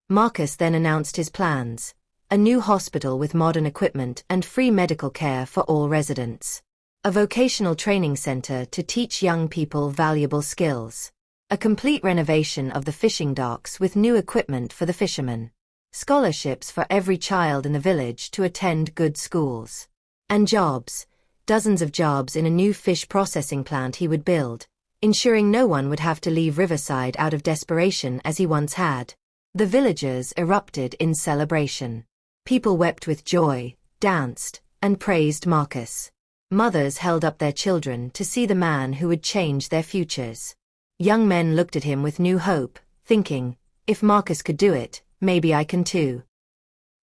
Marcus then announced his plans: a new hospital with modern equipment and free medical care for all residents. A vocational training center to teach young people valuable skills. A complete renovation of the fishing docks with new equipment for the fishermen. Scholarships for every child in the village to attend good schools. And jobs, dozens of jobs in a new fish processing plant he would build, ensuring no one would have to leave Riverside out of desperation as he once had. The villagers erupted in celebration. People wept with joy, danced, and praised Marcus. Mothers held up their children to see the man who would change their futures. Young men looked at him with new hope, thinking, if Marcus could do it, maybe I can too.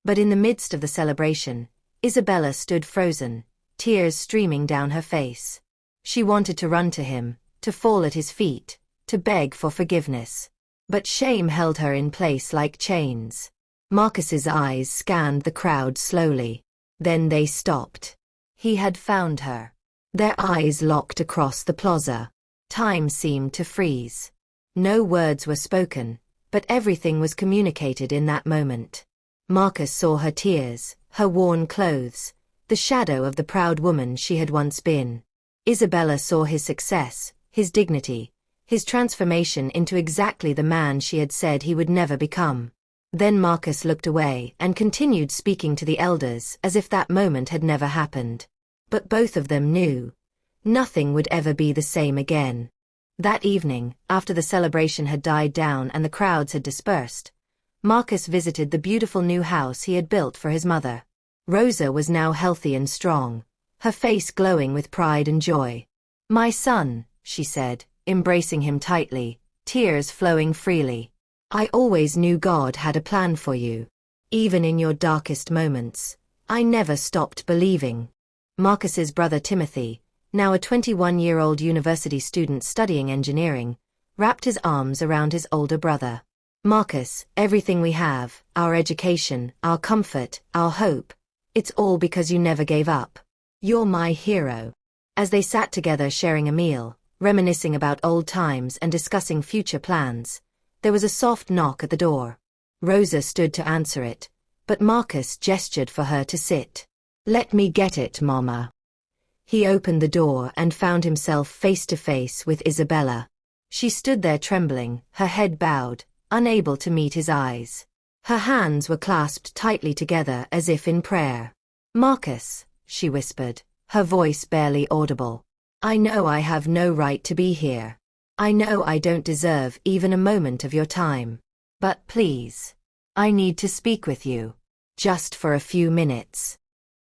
But in the midst of the celebration, Isabella stood frozen, tears streaming down her face. She wanted to run to him, to fall at his feet, to beg for forgiveness. But shame held her in place like chains. Marcus's eyes scanned the crowd slowly. Then they stopped. He had found her. Their eyes locked across the plaza. Time seemed to freeze. No words were spoken, but everything was communicated in that moment. Marcus saw her tears, her worn clothes, the shadow of the proud woman she had once been. Isabella saw his success, his dignity, his transformation into exactly the man she had said he would never become. Then Marcus looked away and continued speaking to the elders as if that moment had never happened. But both of them knew. Nothing would ever be the same again. That evening, after the celebration had died down and the crowds had dispersed, Marcus visited the beautiful new house he had built for his mother. Rosa was now healthy and strong, her face glowing with pride and joy. "My son," she said, embracing him tightly, tears flowing freely. "I always knew God had a plan for you. Even in your darkest moments, I never stopped believing." Marcus's brother Timothy, now a 21-year-old university student studying engineering, wrapped his arms around his older brother. Marcus, everything we have, our education, our comfort, our hope, it's all because you never gave up. You're my hero. As they sat together sharing a meal, reminiscing about old times and discussing future plans, there was a soft knock at the door. Rosa stood to answer it, but Marcus gestured for her to sit. "Let me get it, Mama." He opened the door and found himself face to face with Isabella. She stood there trembling, her head bowed, unable to meet his eyes. Her hands were clasped tightly together as if in prayer. "Marcus," she whispered, her voice barely audible. "I know I have no right to be here. I know I don't deserve even a moment of your time. But please, I need to speak with you. Just for a few minutes."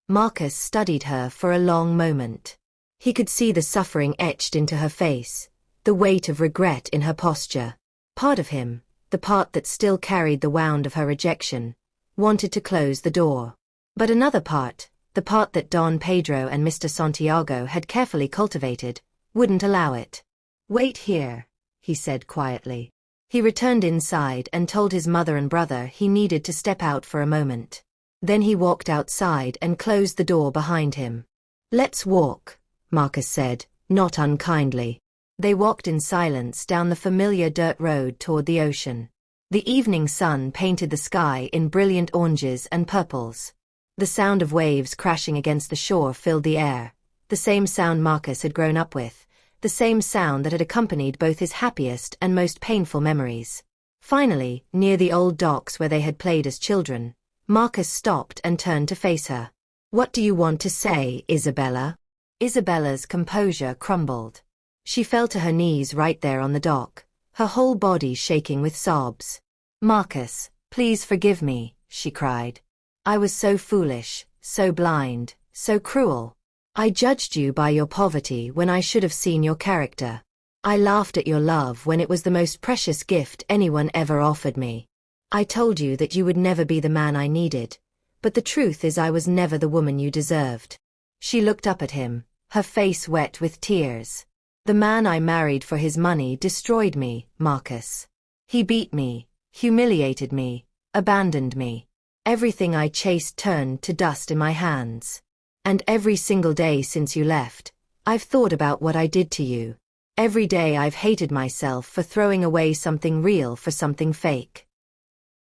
Marcus studied her for a long moment. He could see the suffering etched into her face, the weight of regret in her posture. Part of him, the part that still carried the wound of her rejection, wanted to close the door. But another part, the part that Don Pedro and Mr. Santiago had carefully cultivated, wouldn't allow it. "Wait here," he said quietly. He returned inside and told his mother and brother he needed to step out for a moment. Then he walked outside and closed the door behind him. "Let's walk," Marcus said, not unkindly. They walked in silence down the familiar dirt road toward the ocean. The evening sun painted the sky in brilliant oranges and purples. The sound of waves crashing against the shore filled the air, the same sound Marcus had grown up with, the same sound that had accompanied both his happiest and most painful memories. Finally, near the old docks where they had played as children, Marcus stopped and turned to face her. "What do you want to say, Isabella?" Isabella's composure crumbled. She fell to her knees right there on the dock, her whole body shaking with sobs. "Marcus, please forgive me," she cried. "I was so foolish, so blind, so cruel. I judged you by your poverty when I should have seen your character. I laughed at your love when it was the most precious gift anyone ever offered me. I told you that you would never be the man I needed, but the truth is I was never the woman you deserved." She looked up at him, her face wet with tears. "The man I married for his money destroyed me, Marcus. He beat me, humiliated me, abandoned me. Everything I chased turned to dust in my hands. And every single day since you left, I've thought about what I did to you. Every day I've hated myself for throwing away something real for something fake."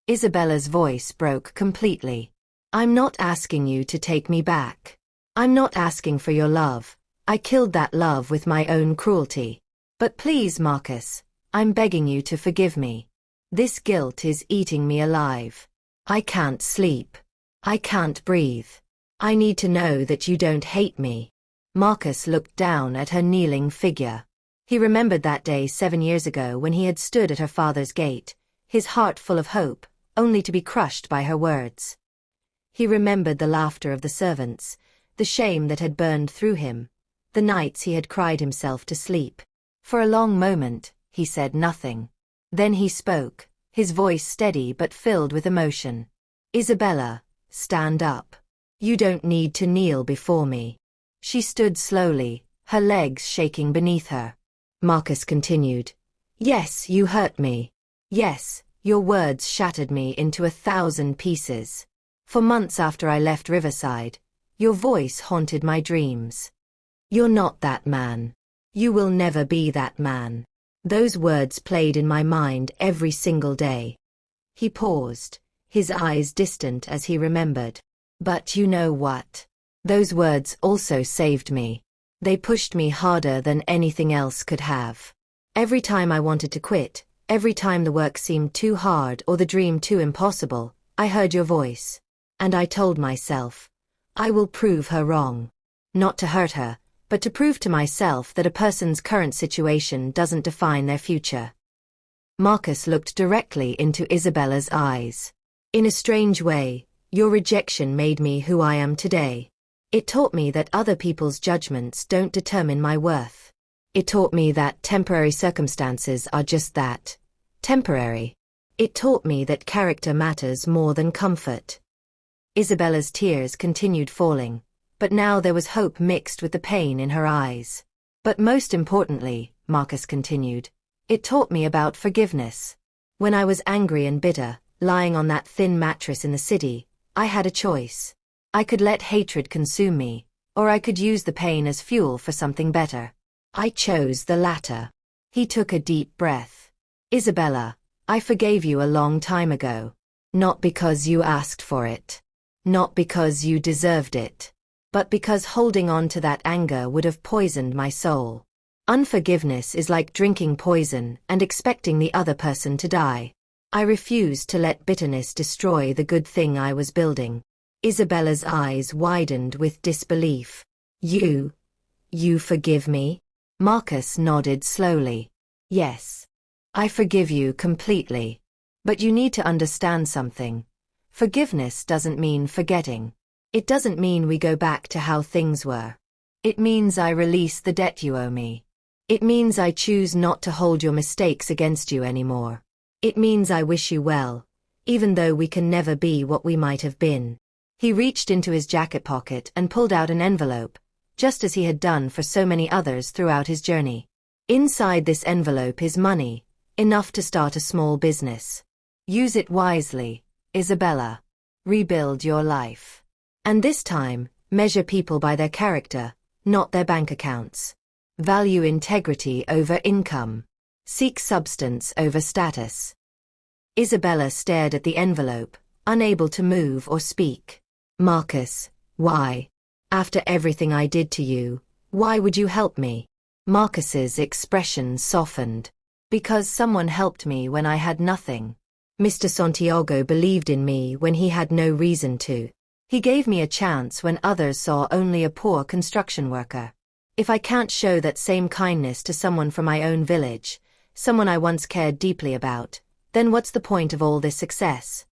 Isabella's voice broke completely. "I'm not asking you to take me back. I'm not asking for your love. I killed that love with my own cruelty. But please, Marcus, I'm begging you to forgive me. This guilt is eating me alive. I can't sleep. I can't breathe. I need to know that you don't hate me." Marcus looked down at her kneeling figure. He remembered that day 7 years ago when he had stood at her father's gate, his heart full of hope, only to be crushed by her words. He remembered the laughter of the servants, the shame that had burned through him, the nights he had cried himself to sleep. For a long moment, he said nothing. Then he spoke, his voice steady but filled with emotion. "Isabella, stand up. You don't need to kneel before me." She stood slowly, her legs shaking beneath her. Marcus continued. "Yes, you hurt me. Yes, your words shattered me into 1,000 pieces. For months after I left Riverside, your voice haunted my dreams. You're not that man. You will never be that man." Those words played in my mind every single day. He paused, his eyes distant as he remembered. "But you know what? Those words also saved me. They pushed me harder than anything else could have. Every time I wanted to quit, every time the work seemed too hard or the dream too impossible, I heard your voice. And I told myself, I will prove her wrong. Not to hurt her, but to prove to myself that a person's current situation doesn't define their future." Marcus looked directly into Isabella's eyes. "In a strange way, your rejection made me who I am today. It taught me that other people's judgments don't determine my worth. It taught me that temporary circumstances are just that, temporary. It taught me that character matters more than comfort." Isabella's tears continued falling, but now there was hope mixed with the pain in her eyes. But most importantly, Marcus continued, it taught me about forgiveness. When I was angry and bitter, lying on that thin mattress in the city, I had a choice. I could let hatred consume me, or I could use the pain as fuel for something better. I chose the latter. He took a deep breath. Isabella, I forgave you a long time ago. Not because you asked for it. Not because you deserved it. But because holding on to that anger would have poisoned my soul. Unforgiveness is like drinking poison and expecting the other person to die. I refused to let bitterness destroy the good thing I was building. Isabella's eyes widened with disbelief. You forgive me? Marcus nodded slowly. Yes. I forgive you completely. But you need to understand something. Forgiveness doesn't mean forgetting. It doesn't mean we go back to how things were. It means I release the debt you owe me. It means I choose not to hold your mistakes against you anymore. It means I wish you well, even though we can never be what we might have been. He reached into his jacket pocket and pulled out an envelope, just as he had done for so many others throughout his journey. Inside this envelope is money, enough to start a small business. Use it wisely, Isabella. Rebuild your life. And this time, measure people by their character, not their bank accounts. Value integrity over income. Seek substance over status. Isabella stared at the envelope, unable to move or speak. Marcus, why? After everything I did to you, why would you help me? Marcus's expression softened. Because someone helped me when I had nothing. Mr. Santiago believed in me when he had no reason to. He gave me a chance when others saw only a poor construction worker. If I can't show that same kindness to someone from my own village, someone I once cared deeply about, then what's the point of all this success?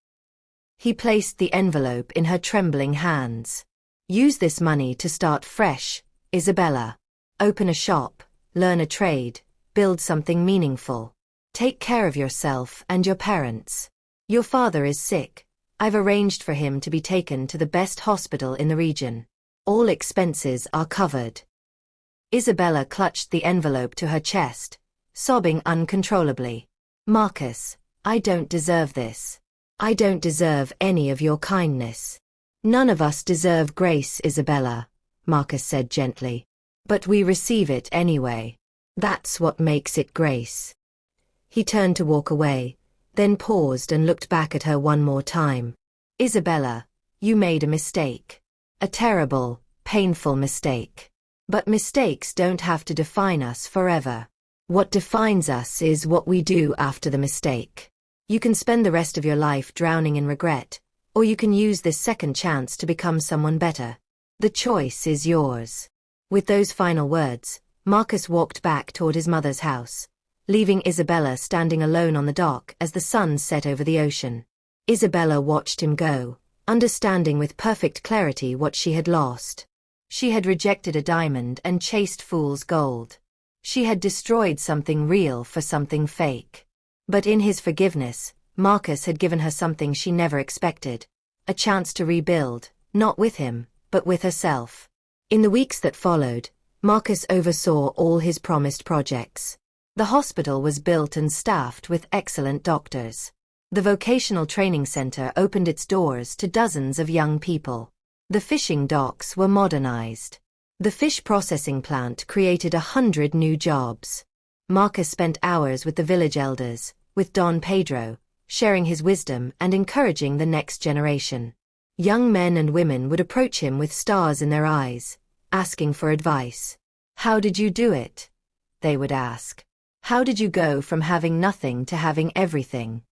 He placed the envelope in her trembling hands. Use this money to start fresh, Isabella. Open a shop, learn a trade, build something meaningful. Take care of yourself and your parents. Your father is sick. I've arranged for him to be taken to the best hospital in the region. All expenses are covered. Isabella clutched the envelope to her chest, sobbing uncontrollably. Marcus, I don't deserve this. I don't deserve any of your kindness. None of us deserve grace, Isabella, Marcus said gently. But we receive it anyway. That's what makes it grace. He turned to walk away, then paused and looked back at her one more time. Isabella, you made a mistake. A terrible, painful mistake. But mistakes don't have to define us forever. What defines us is what we do after the mistake. You can spend the rest of your life drowning in regret, or you can use this second chance to become someone better. The choice is yours. With those final words, Marcus walked back toward his mother's house, leaving Isabella standing alone on the dock as the sun set over the ocean. Isabella watched him go, understanding with perfect clarity what she had lost. She had rejected a diamond and chased fool's gold. She had destroyed something real for something fake. But in his forgiveness, Marcus had given her something she never expected. A chance to rebuild, not with him, but with herself. In the weeks that followed, Marcus oversaw all his promised projects. The hospital was built and staffed with excellent doctors. The vocational training center opened its doors to dozens of young people. The fishing docks were modernized. The fish processing plant created 100 new jobs. Marcus spent hours with the village elders, with Don Pedro, sharing his wisdom and encouraging the next generation. Young men and women would approach him with stars in their eyes, asking for advice. How did you do it? They would ask. How did you go from having nothing to having everything?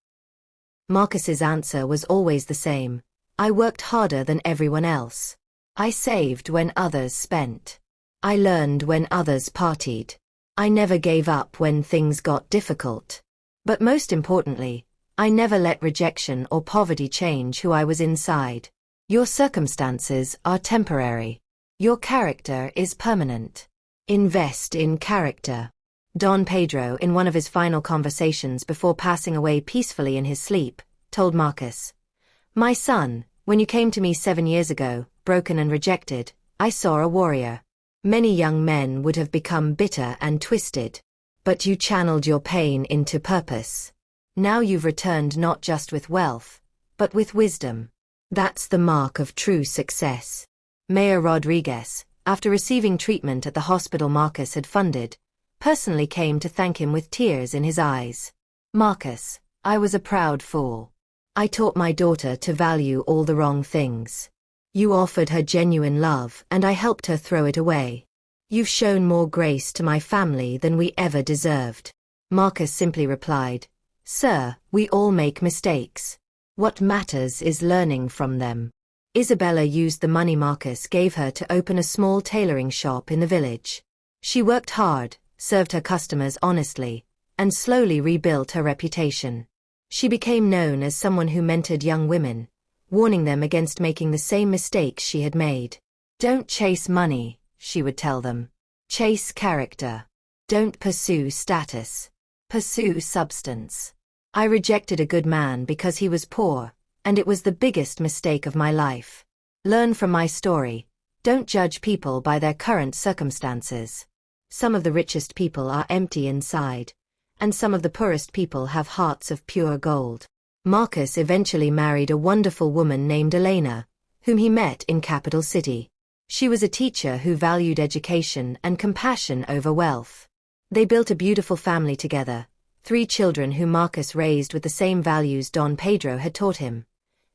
Marcus's answer was always the same. I worked harder than everyone else. I saved when others spent. I learned when others partied. I never gave up when things got difficult. But most importantly, I never let rejection or poverty change who I was inside. Your circumstances are temporary. Your character is permanent. Invest in character. Don Pedro, in one of his final conversations before passing away peacefully in his sleep, told Marcus, "My son, when you came to me 7 years ago, broken and rejected, I saw a warrior. Many young men would have become bitter and twisted. But you channeled your pain into purpose. Now you've returned not just with wealth, but with wisdom. That's the mark of true success. Mayor Rodriguez, after receiving treatment at the hospital Marcus had funded, personally came to thank him with tears in his eyes. Marcus, I was a proud fool. I taught my daughter to value all the wrong things. You offered her genuine love and I helped her throw it away. You've shown more grace to my family than we ever deserved. Marcus simply replied, Sir, we all make mistakes. What matters is learning from them. Isabella used the money Marcus gave her to open a small tailoring shop in the village. She worked hard, served her customers honestly, and slowly rebuilt her reputation. She became known as someone who mentored young women, warning them against making the same mistakes she had made. Don't chase money, she would tell them. Chase character. Don't pursue status. Pursue substance. I rejected a good man because he was poor, and it was the biggest mistake of my life. Learn from my story. Don't judge people by their current circumstances. Some of the richest people are empty inside, and some of the poorest people have hearts of pure gold. Marcus eventually married a wonderful woman named Elena, whom he met in capital city. She was a teacher who valued education and compassion over wealth. They built a beautiful family together, 3 children whom Marcus raised with the same values Don Pedro had taught him: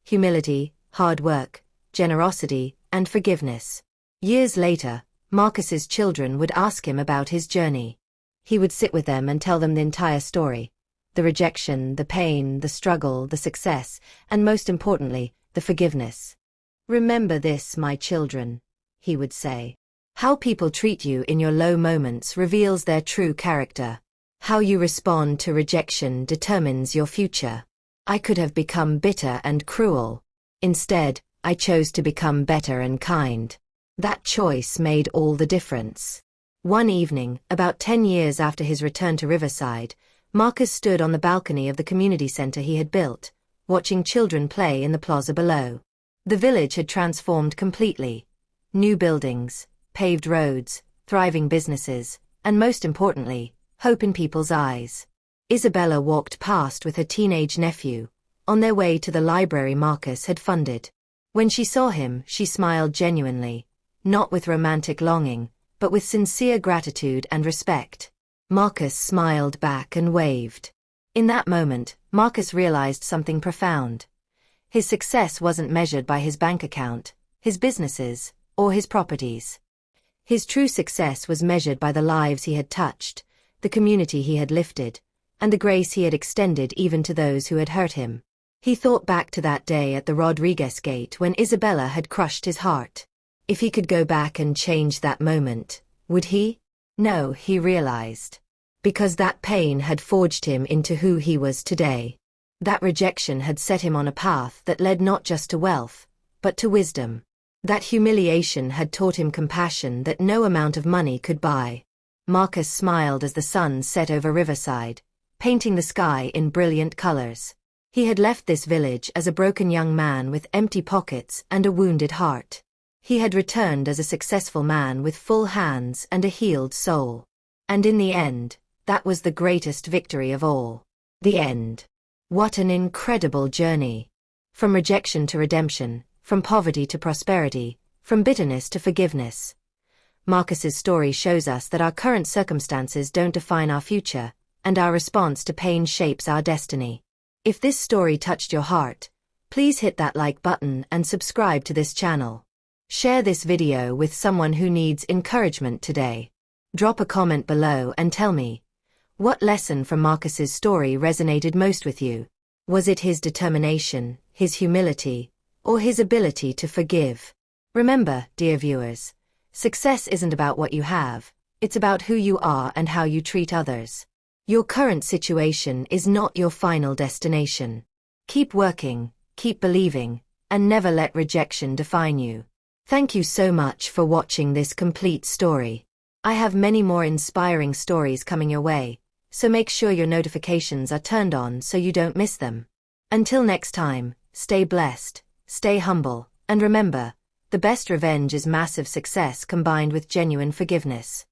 humility, hard work, generosity, and forgiveness. Years later, Marcus's children would ask him about his journey. He would sit with them and tell them the entire story: the rejection, the pain, the struggle, the success, and most importantly, the forgiveness. Remember this, my children, he would say. How people treat you in your low moments reveals their true character. How you respond to rejection determines your future. I could have become bitter and cruel. Instead, I chose to become better and kind. That choice made all the difference. One evening, about 10 years after his return to Riverside, Marcus stood on the balcony of the community center he had built, watching children play in the plaza below. The village had transformed completely. New buildings, paved roads, thriving businesses, and most importantly, hope in people's eyes. Isabella walked past with her teenage nephew, on their way to the library Marcus had funded. When she saw him, she smiled genuinely, not with romantic longing, but with sincere gratitude and respect. Marcus smiled back and waved. In that moment, Marcus realized something profound. His success wasn't measured by his bank account, his businesses, or his properties. His true success was measured by the lives he had touched, the community he had lifted, and the grace he had extended even to those who had hurt him. He thought back to that day at the Rodriguez gate when Isabella had crushed his heart. If he could go back and change that moment, would he? No, he realized. Because that pain had forged him into who he was today. That rejection had set him on a path that led not just to wealth, but to wisdom. That humiliation had taught him compassion that no amount of money could buy. Marcus smiled as the sun set over Riverside, painting the sky in brilliant colors. He had left this village as a broken young man with empty pockets and a wounded heart. He had returned as a successful man with full hands and a healed soul. And in the end, that was the greatest victory of all. The end. What an incredible journey. From rejection to redemption, from poverty to prosperity, from bitterness to forgiveness. Marcus's story shows us that our current circumstances don't define our future, and our response to pain shapes our destiny. If this story touched your heart, please hit that like button and subscribe to this channel. Share this video with someone who needs encouragement today. Drop a comment below and tell me, what lesson from Marcus's story resonated most with you? Was it his determination, his humility, or his ability to forgive? Remember, dear viewers, success isn't about what you have, it's about who you are and how you treat others. Your current situation is not your final destination. Keep working, keep believing, and never let rejection define you. Thank you so much for watching this complete story. I have many more inspiring stories coming your way, so make sure your notifications are turned on so you don't miss them. Until next time, stay blessed, stay humble, and remember, The best revenge is massive success combined with genuine forgiveness.